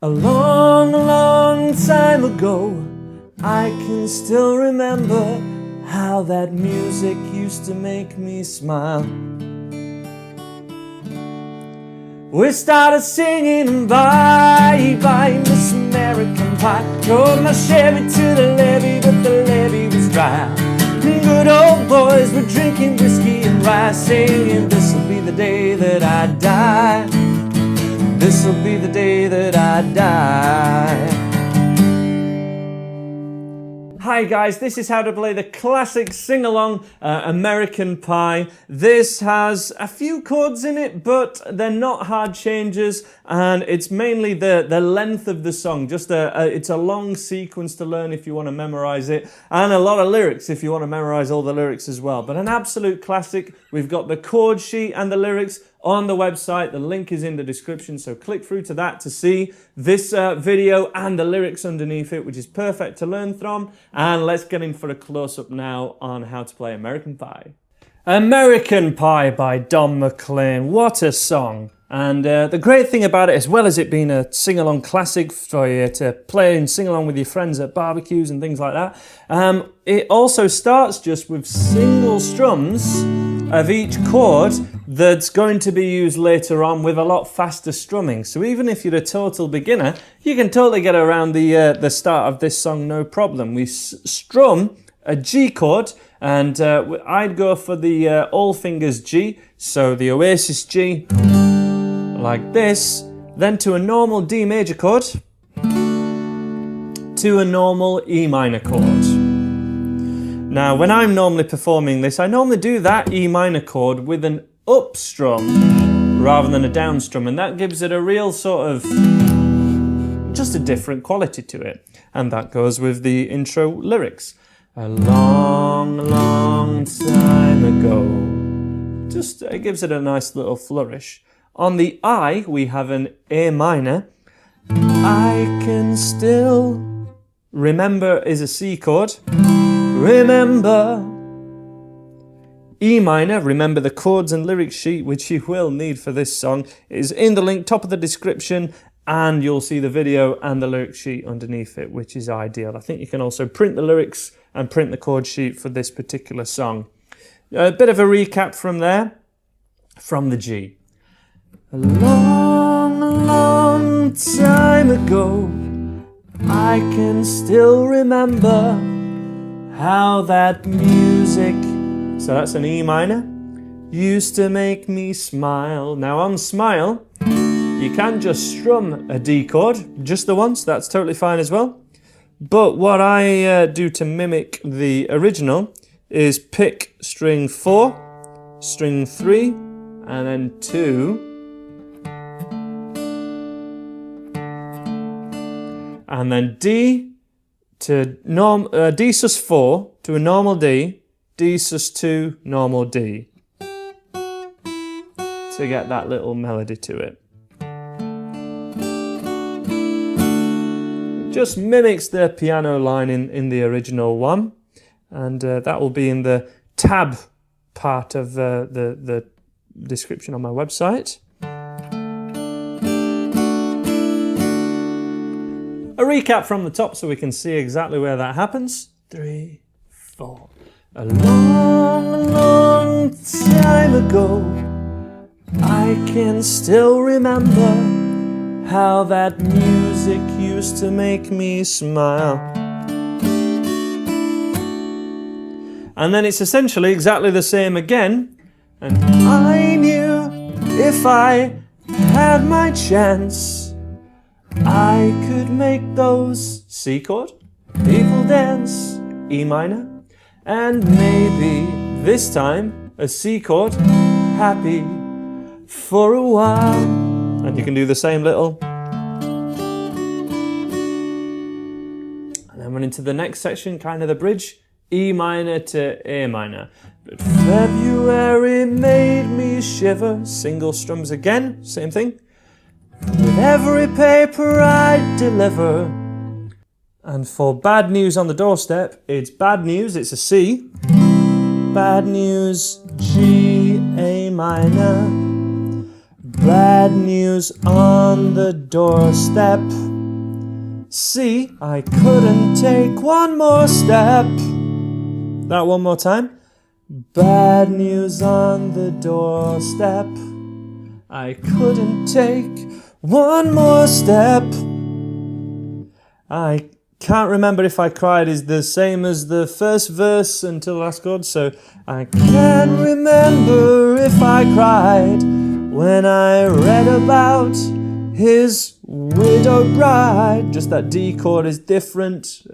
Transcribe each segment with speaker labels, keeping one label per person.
Speaker 1: A long, long time ago, I can still remember how that music used to make me smile. We started singing bye bye Miss American Pie. Drove my Chevy to the levee, but the levee was dry. Good old boys were drinking whiskey and rye, singing, this'll be the day that I die. This'll be the day that I die. Hi guys, this is how to play the classic sing-along American Pie. This has a few chords in it, but they're not hard changes, and it's mainly the length of the song. It's a long sequence to learn if you want to memorize it, and a lot of lyrics if you want to memorize all the lyrics as well. But an absolute classic. We've got the chord sheet and the lyrics on the website. The link is in the description, so click through to that to see this video and the lyrics underneath it, which is perfect to learn from. And let's get in for a close-up now on how to play American Pie. American Pie by Don McLean. What a song. And the great thing about it, as well as it being a sing-along classic for you to play and sing along with your friends at barbecues and things like that, it also starts just with single strums of each chord that's going to be used later on with a lot faster strumming. So even if you're a total beginner, you can totally get around the start of this song no problem. We strum a G chord, and I'd go for the all fingers G, so the Oasis G, like this, then to a normal D major chord, to a normal E minor chord. Now, when I'm normally performing this, I normally do that E minor chord with an up strum rather than a down strum, and that gives it a real sort of, just a different quality to it. And that goes with the intro lyrics. A long, long time ago. Just, it gives it a nice little flourish. On the I, we have an A minor. I can still remember is a C chord. Remember. E minor, remember the chords and lyrics sheet, which you will need for this song, is in the link, top of the description, and you'll see the video and the lyric sheet underneath it, which is ideal. I think you can also print the lyrics and print the chord sheet for this particular song. A bit of a recap from there, from the G. A long, long time ago, I can still remember how that music, so that's an E minor, used to make me smile. Now on smile, you can just strum a D chord, just the once, that's totally fine as well. But what I do to mimic the original is pick string 4, string 3, and then 2, and then D to D sus 4 to a normal D, D sus 2, normal D, to get that little melody to it. It just mimics the piano line in the original one, and that will be in the tab part of the description on my website. A recap from the top so we can see exactly where that happens. 3, 4. A long, long time ago, I can still remember how that music used to make me smile. And then it's essentially exactly the same again. And I knew if I had my chance, I could make those C chord, people dance, E minor, and maybe this time a C chord, happy for a while. And you can do the same little. And then we're into the next section, kind of the bridge, E minor to A minor. But February made me shiver, single strums again, same thing. With every paper I deliver. And for bad news on the doorstep, it's bad news, it's a C. Bad news, G, A minor. bad news on the doorstep. C, I couldn't take one more step. That one more time. Bad news on the doorstep. I couldn't take one more step. I can't remember if I cried is the same as the first verse until the last chord, so I can't remember if I cried when I read about his widowed bride. Just that D chord is different,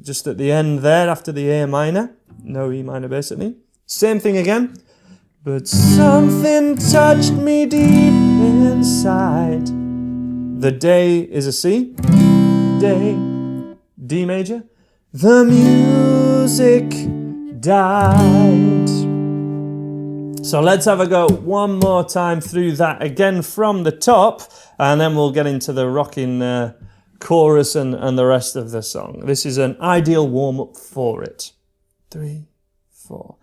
Speaker 1: just at the end there after the A minor, no E minor basically. Same thing again. But something touched me deep inside. The day is a C, day, D major. The music died. So let's have a go one more time through that again from the top, and then we'll get into the rocking chorus and the rest of the song. This is an ideal warm-up for it. 3, 4.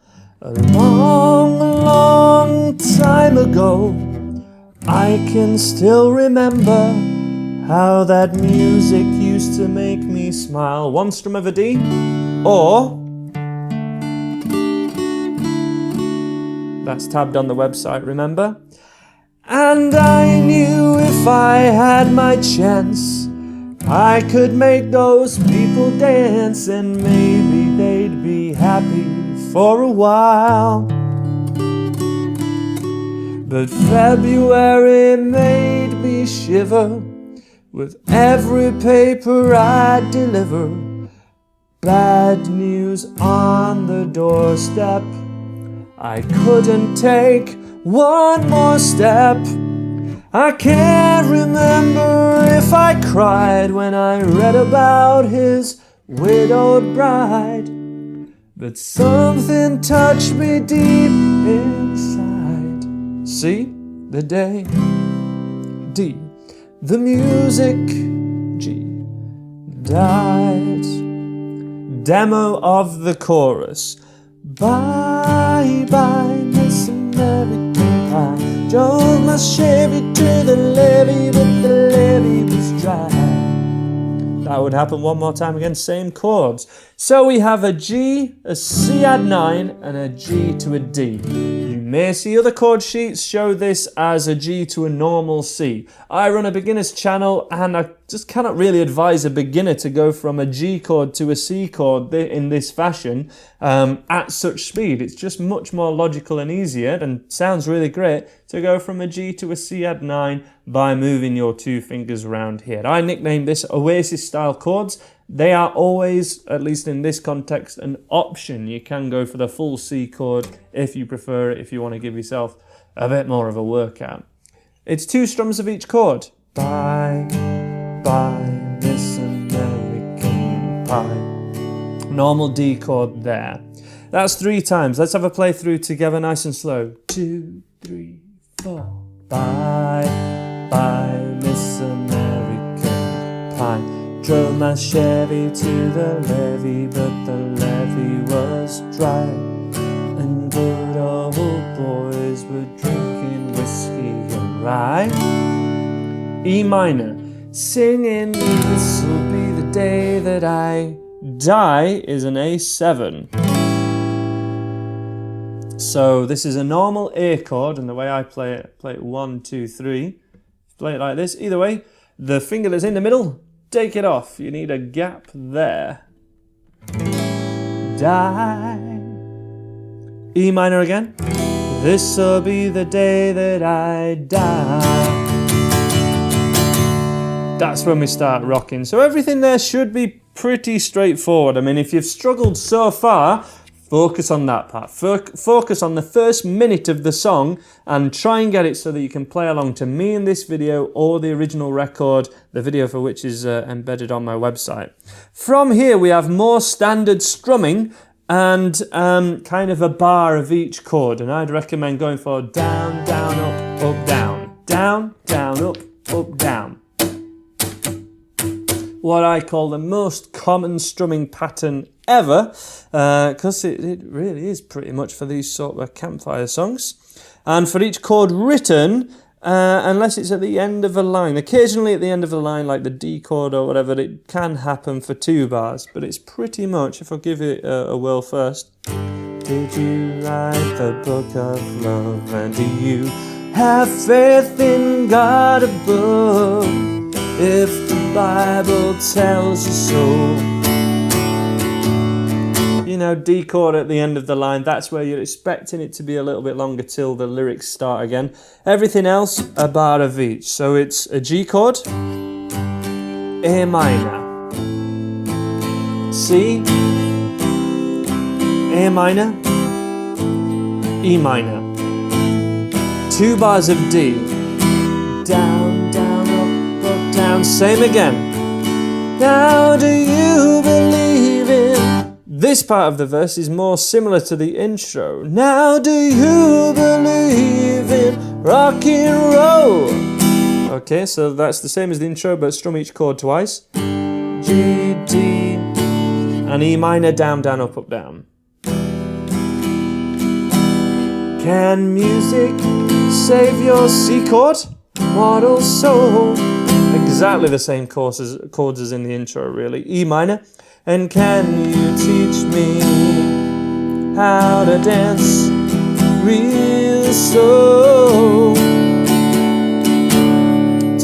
Speaker 1: A long, long time ago, I can still remember how that music used to make me smile. One strum of a D, or that's tabbed on the website, remember? And I knew if I had my chance, I could make those people dance, and maybe they'd be happy for a while. But February made me shiver with every paper I deliver. Bad news on the doorstep. I couldn't take one more step. I can't remember if I cried when I read about his widowed bride. But something touched me deep inside. C, the day. D, the music. G, died. Demo of the chorus. Bye bye, Miss American Pie. Drove my Chevy to the levee, but the levee was dry. That would happen one more time again, same chords. So we have a G, a C add 9, and a G to a D. You may see other chord sheets show this as a G to a normal C. I run a beginner's channel, and I just cannot really advise a beginner to go from a G chord to a C chord in this fashion at such speed. It's just much more logical and easier, and sounds really great, to go from a G to a C add 9 by moving your 2 fingers around here. I nicknamed this Oasis style chords. They are always, at least in this context, an option. You can go for the full C chord if you prefer it, if you want to give yourself a bit more of a workout. It's 2 strums of each chord. Bye, bye, Miss American Pie. Normal D chord there. That's 3 times. Let's have a play through together nice and slow. 2, 3, 4. Bye, bye, Miss American Pie. Drove my Chevy to the levee, but the levee was dry, and good old boys were drinking whiskey and rye. E minor, singing this'll be the day that I die is an A7. So this is a normal A chord, and the way I play it 1, 2, 3. Play it like this. Either way, the finger that's in the middle, take it off. You need a gap there. Die. E minor again. This'll be the day that I die. That's when we start rocking. So everything there should be pretty straightforward. I mean, if you've struggled so far, focus on that part. Focus on the first minute of the song and try and get it so that you can play along to me in this video or the original record, the video for which is embedded on my website. From here we have more standard strumming and kind of a bar of each chord, and I'd recommend going for down, down, up, down, down, down, up, down. What I call the most common strumming pattern ever, because it really is pretty much for these sort of campfire songs. And for each chord written, unless it's at the end of a line. Occasionally at the end of a line, like the D chord or whatever, it can happen for 2 bars, but it's pretty much, if I give it a whirl first. Did you write the book of love, and do you have faith in God above? If the Bible tells you so. You know, D chord at the end of the line, that's where you're expecting it to be a little bit longer till the lyrics start again. Everything else, a bar of each. So it's a G chord, A minor, C, A minor, E minor. 2 bars of D, down, down, up, down, same again. Now do you believe in? This part of the verse is more similar to the intro. Now do you believe in rock and roll? Okay, so that's the same as the intro, but strum each chord twice. G, D, and E minor, down, down, up, down. Can music save your C chord, mortal soul? Exactly the same chords as in the intro, really. E minor. And can you teach me how to dance real slow?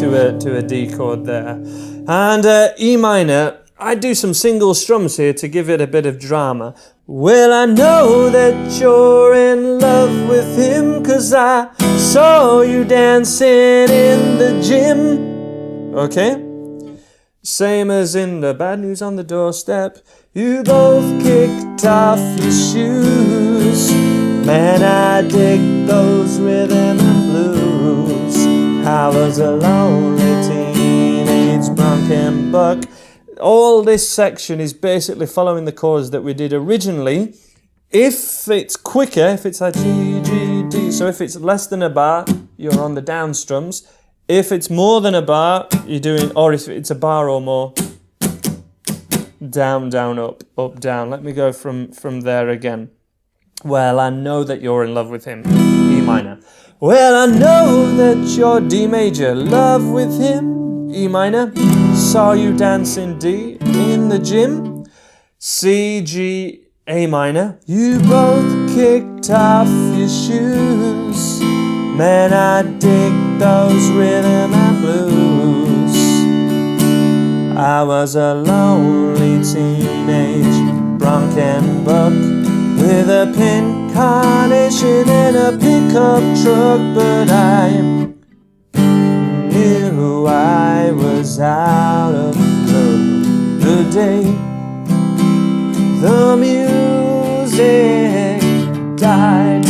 Speaker 1: To a D chord there. And E minor, I do some single strums here to give it a bit of drama. Well, I know that you're in love with him, 'cause I saw you dancing in the gym. Okay? Same as in the Bad News on the Doorstep. You both kicked off your shoes. Man, I dig those rhythm and blues. I was a lonely teenage bronc and buck. All this section is basically following the chords that we did originally. If it's quicker, if it's a G, G, D, so if it's less than a bar, you're on the down strums. If it's more than a bar, you're doing, or if it's a bar or more, down, down, up, down. Let me go from there again. Well, I know that you're in love with him, E minor. Well, I know that you're D major, love with him, E minor. Saw you dancing D in the gym, C, G, A minor. You both kicked off your shoes. Man, I dig those rhythm and blues. I was a lonely teenage bronc and buck with a pink carnation and a pickup truck, but I knew I was out of love the day the music died.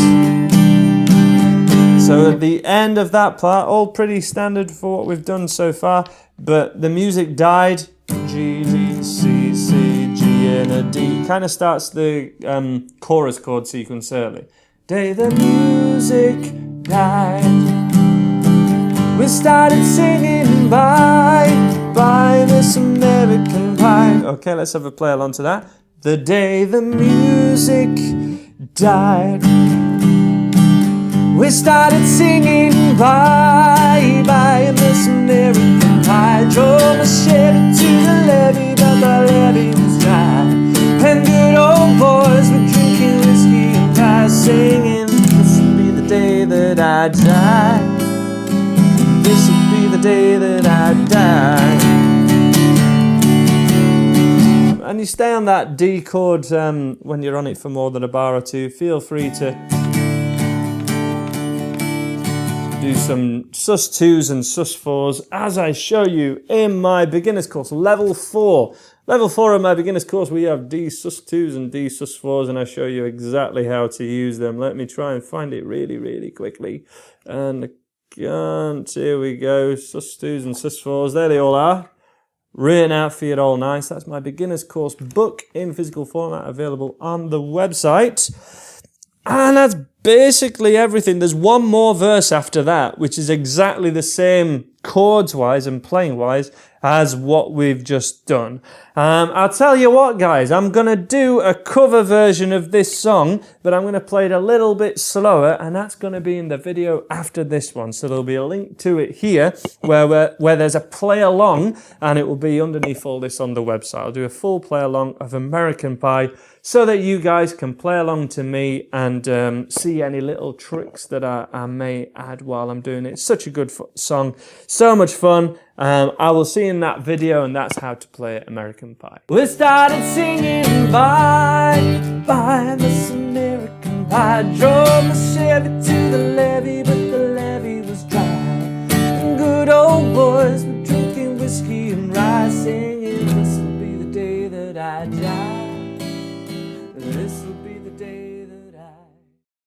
Speaker 1: So at the end of that part, all pretty standard for what we've done so far, but the music died, G, D, C, C, G, and a D. Kind of starts the chorus chord sequence early. Day the music died. We started singing bye, bye Miss American Pie. Okay, let's have a play along to that. The day the music died. We started singing bye, bye Miss American Pie. Drove a Chevy to the levee, but the levee was dry. And good old boys were drinking whiskey and pie, singing, this will be the day that I die. This will be the day that I die. And you stay on that D chord when you're on it for more than a bar or two. Feel free to do some sus2s and sus4s as I show you in my beginner's course, level 4. Level 4 of my beginner's course, we have D sus2s and D sus4s, and I show you exactly how to use them. Let me try and find it really, really quickly. And I can't. Here we go. Sus2s and sus4s. There they all are. Written out for you all nice. That's my beginner's course book in physical format, available on the website. And that's basically everything. There's one more verse after that, which is exactly the same chords-wise and playing-wise as what we've just done. I'll tell you what, guys, I'm going to do a cover version of this song, but I'm going to play it a little bit slower, and that's going to be in the video after this one. So there'll be a link to it here where there's a play along, and it will be underneath all this on the website. I'll do a full play along of American Pie so that you guys can play along to me and see any little tricks that I may add while I'm doing it. It's such a good song, so much fun. I will see you in that video, and that's how to play American Pie. We started singing bye, bye, Miss American Pie. Drove my Chevy to the levee, but